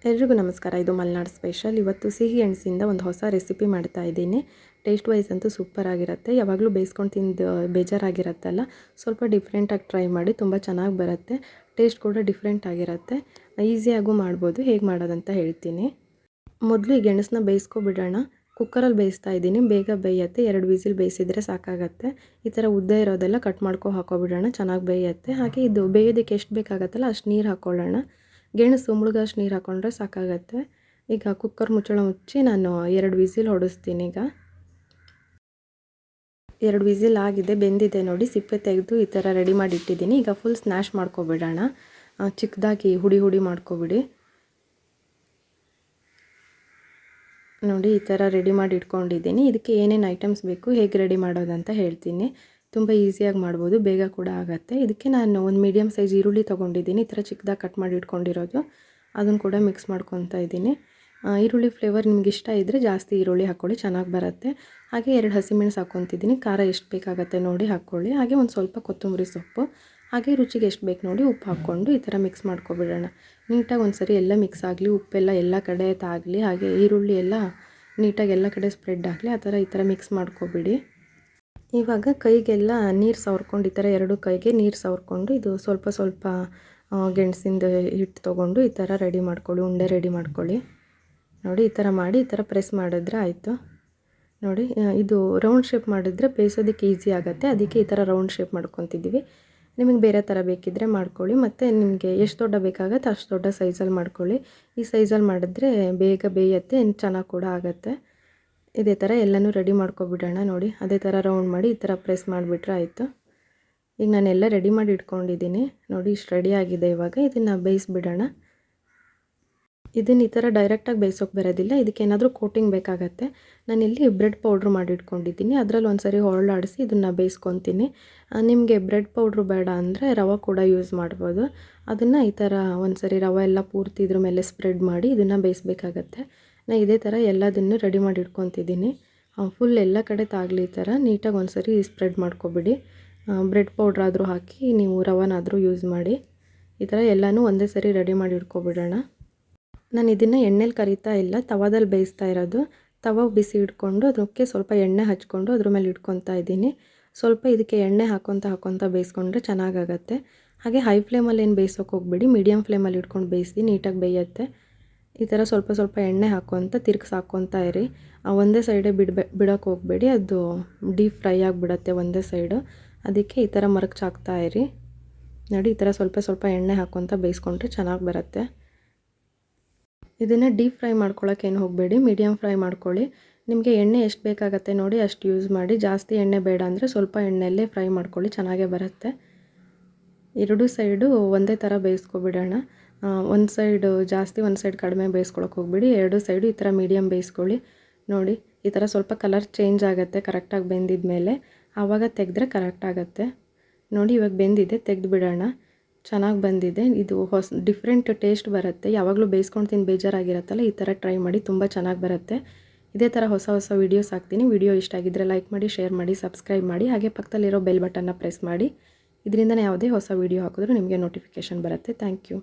ಎಲ್ರಿಗೂ ನಮಸ್ಕಾರ. ಇದು ಮಲೆನಾಡು ಸ್ಪೆಷಲ್. ಇವತ್ತು ಸಿಹಿ ಗೆಣಸಿಂದ ಒಂದು ಹೊಸ ರೆಸಿಪಿ ಮಾಡ್ತಾ ಇದ್ದೀನಿ. ಟೇಸ್ಟ್ ವೈಸ್ ಅಂತೂ ಸೂಪರ್ ಆಗಿರುತ್ತೆ. ಯಾವಾಗಲೂ ಬೇಯಿಸ್ಕೊಂಡು ತಿಂದು ಬೇಜಾರಾಗಿರುತ್ತಲ್ಲ, ಸ್ವಲ್ಪ ಡಿಫ್ರೆಂಟಾಗಿ ಟ್ರೈ ಮಾಡಿ, ತುಂಬ ಚೆನ್ನಾಗಿ ಬರುತ್ತೆ. ಟೇಸ್ಟ್ ಕೂಡ ಡಿಫ್ರೆಂಟ್ ಆಗಿರುತ್ತೆ. ಈಸಿಯಾಗೂ ಮಾಡ್ಬೋದು. ಹೇಗೆ ಮಾಡೋದಂತ ಹೇಳ್ತೀನಿ. ಮೊದಲು ಈ ಗೆಣಸನ್ನ ಬೇಯಿಸ್ಕೊಬಿಡೋಣ. ಕುಕ್ಕರಲ್ಲಿ ಬೇಯಿಸ್ತಾ ಇದ್ದೀನಿ, ಬೇಗ ಬೇಯುತ್ತೆ. 2 ವಿಸಿಲ್ ಬೇಯಿಸಿದರೆ ಸಾಕಾಗತ್ತೆ. ಈ ಥರ ಉದ್ದ ಇರೋದೆಲ್ಲ ಕಟ್ ಹಾಕೋಬಿಡೋಣ, ಚೆನ್ನಾಗಿ ಬೇಯುತ್ತೆ. ಹಾಗೆ ಇದು ಬೇಯೋದಕ್ಕೆ ಎಷ್ಟು ಬೇಕಾಗತ್ತಲ್ಲ ಅಷ್ಟು ನೀರು ಹಾಕ್ಕೊಳ್ಳೋಣ. ಗೆಣಸು ಮುಳುಗಷ್ಟು ನೀರು ಹಾಕ್ಕೊಂಡ್ರೆ ಸಾಕಾಗತ್ತೆ. ಈಗ ಕುಕ್ಕರ್ ಮುಚ್ಚಳ ಮುಚ್ಚಿ ನಾನು 2 ವಿಸಿಲ್ ಹೊಡಿಸ್ತೀನಿ. ಈಗ 2 ವಿಸಿಲ್ ಆಗಿದೆ, ಬೆಂದಿದೆ ನೋಡಿ. ಸಿಪ್ಪೆ ತೆಗೆದು ಈ ಥರ ರೆಡಿ ಮಾಡಿ ಇಟ್ಟಿದ್ದೀನಿ. ಈಗ ಫುಲ್ ಸ್ನ್ಯಾಶ್ ಮಾಡ್ಕೊಬಿಡೋಣ. ಚಿಕ್ಕದಾಗಿ ಹುಡಿ ಮಾಡ್ಕೊಬಿಡಿ ನೋಡಿ. ಈ ಥರ ರೆಡಿ ಮಾಡಿ ಇಟ್ಕೊಂಡಿದ್ದೀನಿ. ಇದಕ್ಕೆ ಏನೇನು ಐಟಮ್ಸ್ ಬೇಕು, ಹೇಗೆ ರೆಡಿ ಮಾಡೋದಂತ ಹೇಳ್ತೀನಿ. ತುಂಬ ಈಸಿಯಾಗಿ ಮಾಡ್ಬೋದು, ಬೇಗ ಕೂಡ ಆಗುತ್ತೆ. ಇದಕ್ಕೆ ನಾನು ಒಂದು ಮೀಡಿಯಮ್ ಸೈಜ್ ಈರುಳ್ಳಿ ತೊಗೊಂಡಿದ್ದೀನಿ. ಈ ಥರ ಚಿಕ್ಕದಾಗಿ ಕಟ್ ಮಾಡಿ ಇಟ್ಕೊಂಡಿರೋದು, ಅದನ್ನು ಕೂಡ ಮಿಕ್ಸ್ ಮಾಡ್ಕೊತಾ ಇದ್ದೀನಿ. ಈರುಳ್ಳಿ ಫ್ಲೇವರ್ ನಿಮ್ಗೆ ಇಷ್ಟ ಇದ್ದರೆ ಜಾಸ್ತಿ ಈರುಳ್ಳಿ ಹಾಕ್ಕೊಳ್ಳಿ, ಚೆನ್ನಾಗಿ ಬರುತ್ತೆ. ಹಾಗೆ 2 ಹಸಿಮೆಣಸು ಹಾಕ್ಕೊತಿದ್ದೀನಿ. ಖಾರ ಎಷ್ಟು ಬೇಕಾಗುತ್ತೆ ನೋಡಿ ಹಾಕ್ಕೊಳ್ಳಿ. ಹಾಗೆ ಒಂದು ಸ್ವಲ್ಪ ಕೊತ್ತಂಬರಿ ಸೊಪ್ಪು, ಹಾಗೆ ರುಚಿಗೆ ಎಷ್ಟು ಬೇಕು ನೋಡಿ ಉಪ್ಪು ಹಾಕ್ಕೊಂಡು ಈ ಥರ ಮಿಕ್ಸ್ ಮಾಡ್ಕೊಬಿಡೋಣ. ನೀಟಾಗಿ ಒಂದು ಸರಿ ಎಲ್ಲ ಮಿಕ್ಸ್ ಆಗಲಿ, ಉಪ್ಪೆಲ್ಲ ಎಲ್ಲ ಕಡೆ ತಾಗಲಿ, ಹಾಗೆ ಈರುಳ್ಳಿ ಎಲ್ಲ ನೀಟಾಗಿ ಎಲ್ಲ ಕಡೆ ಸ್ಪ್ರೆಡ್ ಆಗಲಿ. ಈ ಥರ ಮಿಕ್ಸ್ ಮಾಡ್ಕೊಬಿಡಿ. ಇವಾಗ ಕೈಗೆಲ್ಲ ನೀರು ಸವರ್ಕೊಂಡು, ಈ ಥರ 2 ಕೈಗೆ ನೀರು ಸವರ್ಕೊಂಡು, ಇದು ಸ್ವಲ್ಪ ಗೆಣಸಿಂದ ಹಿಟ್ಟು ತೊಗೊಂಡು ಈ ಥರ ರೆಡಿ ಮಾಡ್ಕೊಳ್ಳಿ, ಉಂಡೆ ರೆಡಿ ಮಾಡ್ಕೊಳ್ಳಿ ನೋಡಿ. ಈ ಥರ ಮಾಡಿ ಈ ಥರ ಪ್ರೆಸ್ ಮಾಡಿದ್ರೆ ಆಯಿತು ನೋಡಿ. ಇದು ರೌಂಡ್ ಶೇಪ್ ಮಾಡಿದ್ರೆ ಬೇಯಿಸೋದಕ್ಕೆ ಈಸಿ ಆಗುತ್ತೆ, ಅದಕ್ಕೆ ಈ ಥರ ರೌಂಡ್ ಶೇಪ್ ಮಾಡ್ಕೊತಿದ್ದೀವಿ. ನಿಮಗೆ ಬೇರೆ ಥರ ಬೇಕಿದ್ದರೆ ಮಾಡ್ಕೊಳ್ಳಿ. ಮತ್ತು ನಿಮಗೆ ಎಷ್ಟು ದೊಡ್ಡ ಬೇಕಾಗುತ್ತೆ ಅಷ್ಟು ದೊಡ್ಡ ಸೈಜಲ್ಲಿ ಮಾಡ್ಕೊಳ್ಳಿ. ಈ ಸೈಜಲ್ಲಿ ಮಾಡಿದ್ರೆ ಬೇಗ ಬೇಯುತ್ತೆ, ಚೆನ್ನಾಗಿ ಕೂಡ ಆಗುತ್ತೆ. ಇದೇ ಥರ ಎಲ್ಲನೂ ರೆಡಿ ಮಾಡ್ಕೊಬಿಡೋಣ ನೋಡಿ. ಅದೇ ಥರ ರೌಂಡ್ ಮಾಡಿ ಈ ಥರ ಪ್ರೆಸ್ ಮಾಡಿಬಿಟ್ರೆ ಆಯಿತು. ಈಗ ನಾನೆಲ್ಲ ರೆಡಿ ಮಾಡಿ ಇಟ್ಕೊಂಡಿದ್ದೀನಿ ನೋಡಿ. ಇಷ್ಟು ರೆಡಿ ಆಗಿದೆ. ಇವಾಗ ಇದನ್ನು ಬೇಯಿಸ್ಬಿಡೋಣ. ಇದನ್ನು ಈ ಥರ ಡೈರೆಕ್ಟಾಗಿ ಬೇಯಿಸೋಕೆ ಬರೋದಿಲ್ಲ, ಇದಕ್ಕೆ ಏನಾದರೂ ಕೋಟಿಂಗ್ ಬೇಕಾಗತ್ತೆ. ನಾನಿಲ್ಲಿ ಬ್ರೆಡ್ ಪೌಡ್ರ್ ಮಾಡಿ ಇಟ್ಕೊಂಡಿದ್ದೀನಿ. ಅದರಲ್ಲಿ ಒಂದು ಸರಿ ಹೊರಳಾಡಿಸಿ ಇದನ್ನು ಬೇಯಿಸ್ಕೊತೀನಿ. ನಿಮಗೆ ಬ್ರೆಡ್ ಪೌಡ್ರು ಬೇಡ ಅಂದರೆ ರವೆ ಕೂಡ ಯೂಸ್ ಮಾಡ್ಬೋದು. ಅದನ್ನು ಈ ಥರ ಒಂದು ಸರಿ ರವೆ ಎಲ್ಲ ಪೂರ್ತಿ ಇದ್ರ ಮೇಲೆ ಸ್ಪ್ರೆಡ್ ಮಾಡಿ ಇದನ್ನು ಬೇಯಿಸ್ಬೇಕಾಗತ್ತೆ. ನಾನು ಇದೇ ಥರ ಎಲ್ಲದನ್ನು ರೆಡಿ ಮಾಡಿ ಇಟ್ಕೊತಿದ್ದೀನಿ. ಫುಲ್ ಎಲ್ಲ ಕಡೆ ತಾಗಲಿ, ಈ ಥರ ನೀಟಾಗಿ ಒಂದು ಸರಿ ಸ್ಪ್ರೆಡ್ ಮಾಡ್ಕೊಬಿಡಿ. ಬ್ರೆಡ್ ಪೌಡ್ರಾದರೂ ಹಾಕಿ, ನೀವು ರವನಾದರೂ ಯೂಸ್ ಮಾಡಿ. ಈ ಥರ ಎಲ್ಲನೂ ಒಂದೇ ಸರಿ ರೆಡಿ ಮಾಡಿ ಇಟ್ಕೊಬಿಡೋಣ. ನಾನು ಇದನ್ನು ಎಣ್ಣೆಲಿ ಕರಿತಾ ಇಲ್ಲ, ತವಾದಲ್ಲಿ ಬೇಯಿಸ್ತಾ ಇರೋದು. ತವ ಬಿಸಿ ಇಟ್ಕೊಂಡು ಅದಕ್ಕೆ ಸ್ವಲ್ಪ ಎಣ್ಣೆ ಹಚ್ಕೊಂಡು ಅದ್ರ ಮೇಲೆ ಇಟ್ಕೊತಾ ಇದ್ದೀನಿ. ಸ್ವಲ್ಪ ಇದಕ್ಕೆ ಎಣ್ಣೆ ಹಾಕ್ಕೊತ ಬೇಯಿಸ್ಕೊಂಡ್ರೆ ಚೆನ್ನಾಗಾಗತ್ತೆ. ಹಾಗೆ ಹೈ ಫ್ಲೇಮಲ್ಲಿ ಏನು ಬೇಯಿಸೋಕೆ ಹೋಗ್ಬೇಡಿ, ಮೀಡಿಯಮ್ ಫ್ಲೇಮಲ್ಲಿ ಇಟ್ಕೊಂಡು ಬೇಯಿಸಿ, ನೀಟಾಗಿ ಬೇಯುತ್ತೆ. ಈ ಥರ ಸ್ವಲ್ಪ ಎಣ್ಣೆ ಹಾಕ್ಕೊತಾ ಇರಿ. ಒಂದೇ ಸೈಡೇ ಬಿಡೋಕೆ ಹೋಗಬೇಡಿ, ಅದು ಡೀಪ್ ಫ್ರೈ ಆಗಿಬಿಡತ್ತೆ ಒಂದೇ ಸೈಡು. ಅದಕ್ಕೆ ಈ ಥರ ಮರಚಾಕ್ತಾ ಇರಿ ನೋಡಿ. ಈ ಥರ ಸ್ವಲ್ಪ ಎಣ್ಣೆ ಹಾಕ್ಕೊತ ಬೇಯಿಸ್ಕೊಂಡ್ರೆ ಚೆನ್ನಾಗಿ ಬರುತ್ತೆ. ಇದನ್ನು ಡೀಪ್ ಫ್ರೈ ಮಾಡ್ಕೊಳ್ಳೋಕೆ ಏನು ಹೋಗಬೇಡಿ, ಮೀಡಿಯಮ್ ಫ್ರೈ ಮಾಡ್ಕೊಳ್ಳಿ. ನಿಮಗೆ ಎಣ್ಣೆ ಎಷ್ಟು ಬೇಕಾಗತ್ತೆ ನೋಡಿ ಅಷ್ಟು ಯೂಸ್ ಮಾಡಿ. ಜಾಸ್ತಿ ಎಣ್ಣೆ ಬೇಡ ಅಂದರೆ ಸ್ವಲ್ಪ ಎಣ್ಣೆಯಲ್ಲೇ ಫ್ರೈ ಮಾಡ್ಕೊಳ್ಳಿ, ಚೆನ್ನಾಗೇ ಬರುತ್ತೆ. 2 ಸೈಡು ಒಂದೇ ಥರ ಬೇಯಿಸ್ಕೊಬಿಡೋಣ. ಒಂದು ಸೈಡು ಜಾಸ್ತಿ, ಒಂದು ಸೈಡ್ ಕಡಿಮೆ ಬೇಯಿಸ್ಕೊಳಕ್ಕೆ ಹೋಗ್ಬೇಡಿ. 2 ಸೈಡು ಈ ಥರ ಮೀಡಿಯಮ್ ಬೇಯಿಸ್ಕೊಳ್ಳಿ ನೋಡಿ. ಈ ಥರ ಸ್ವಲ್ಪ ಕಲರ್ ಚೇಂಜ್ ಆಗುತ್ತೆ ಕರೆಕ್ಟಾಗಿ ಬೆಂದಿದ ಮೇಲೆ, ಆವಾಗ ತೆಗೆದ್ರೆ ಕರೆಕ್ಟ್ ಆಗುತ್ತೆ ನೋಡಿ. ಇವಾಗ ಬೆಂದಿದೆ, ತೆಗೆದು ಬಿಡೋಣ. ಚೆನ್ನಾಗಿ ಬಂದಿದೆ. ಇದು ಡಿಫ್ರೆಂಟ್ ಟೇಸ್ಟ್ ಬರುತ್ತೆ. ಯಾವಾಗಲೂ ಬೇಯಿಸ್ಕೊಂಡು ತಿಂದು ಬೇಜಾರಾಗಿರುತ್ತಲ್ಲ, ಈ ಥರ ಟ್ರೈ ಮಾಡಿ, ತುಂಬ ಚೆನ್ನಾಗಿ ಬರುತ್ತೆ. ಇದೇ ಥರ ಹೊಸ ವೀಡಿಯೋಸ್ ಹಾಕ್ತೀನಿ. ವಿಡಿಯೋ ಇಷ್ಟ ಆಗಿದ್ದರೆ ಲೈಕ್ ಮಾಡಿ, ಶೇರ್ ಮಾಡಿ, ಸಬ್ಸ್ಕ್ರೈಬ್ ಮಾಡಿ. ಹಾಗೆ ಪಕ್ಕದಲ್ಲಿರೋ ಬೆಲ್ ಬಟನ್ನ ಪ್ರೆಸ್ ಮಾಡಿ. ಇದರಿಂದನೇ ಯಾವುದೇ ಹೊಸ ವೀಡಿಯೋ ಹಾಕಿದ್ರೂ ನಿಮಗೆ ನೋಟಿಫಿಕೇಷನ್ ಬರುತ್ತೆ. Thank you.